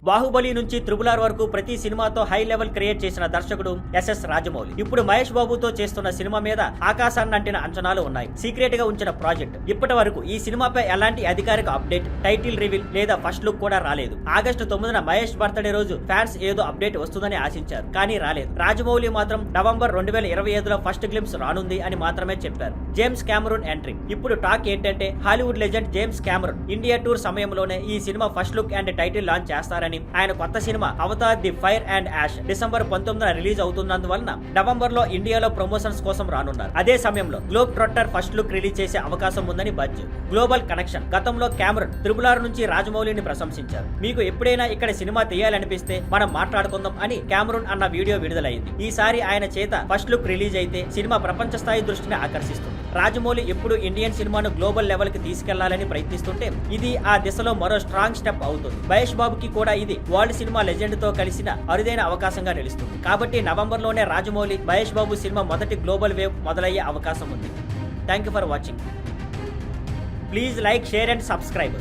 బాహుబలి నుంచి triple R వరకు ప్రతి సినిమాతో హై లెవెల్ క్రియేట్ చేసిన దర్శకుడు ఎస్ఎస్ రాజమౌళి ఇప్పుడు మహేష్ బాబుతో చేస్తున్న సినిమా మీద ఆకాశాన్ని అంటిన అంచనాలు ఉన్నాయి. సీక్రెట్ గా ఉంచిన ప్రాజెక్ట్. ఇప్పటి వరకు ఈ సినిమాపై ఎలాంటి అధికారిక అప్డేట్, టైటిల్ రివీల్ లేదా ఫస్ట్ లుక్ కూడా రాలేదు. ఆగస్టు 9న మహేష్ బర్త్డే రోజు ఫ్యాన్స్ ఏదో అప్డేట్ వస్తుందని ఆశించారు, కానీ రాలేదు. రాజమౌళి మాత్రం నవంబర్ 2025లో ఫస్ట్ గ్లింప్స్ రానుంది అని మాత్రమే చెప్పారు. James Cameron entry. ఇప్పుడు టాక్ ఏంటంటే Hollywood legend James Cameron India tour సమయంలోనే ఈ సినిమా first look and title launch చేస్తారని, ఆయన కొత్త సినిమా Avatar the Fire and Ash December 19న రిలీజ్ అవుతున్నందువలన నవంబర్ లో ఇండియాలో ప్రమోషన్స్ కోసం రానున్నారు. అదే సమయంలో Globe Trotter first look release చేసే అవకాశం ఉందని బజ్. Global connection. గతంలో కెమెరూన్ త్రిబుల్ ఆర్ నుంచి రాజమౌళిని ప్రశంసించారు. మీకు ఎప్పుడైనా ఇక్కడ సినిమా తీయాలనిపిస్తే మనం మాట్లాడుకుందాం అని కెమెరూన్ అన్న వీడియో విడుదలైంది. ఈసారి ఆయన చేత ఫస్ట్ లుక్ రిలీజ్ అయితే సినిమా ప్రపంచ స్థాయి దృష్టిని ఆకర్షిస్తుంది. రాజమౌళి ఎప్పుడు ఇండియన్ సినిమాను గ్లోబల్ లెవెల్ కి తీసుకెళ్లాలని ప్రయత్నిస్తుంటే ఇది ఆ దిశలో మరో స్ట్రాంగ్ స్టెప్ అవుతుంది. మహేష్ బాబుకి కూడా ఇది వరల్డ్ సినిమా లెజెండ్ తో కలిసిన అరుదైన అవకాశంగా నిలుస్తుంది. కాబట్టి నవంబర్ లోనే రాజమౌళి మహేష్ బాబు సినిమా మొదటి గ్లోబల్ వేవ్ మొదలయ్యే అవకాశం ఉంది. Thank you for watching. Please like, share and subscribe.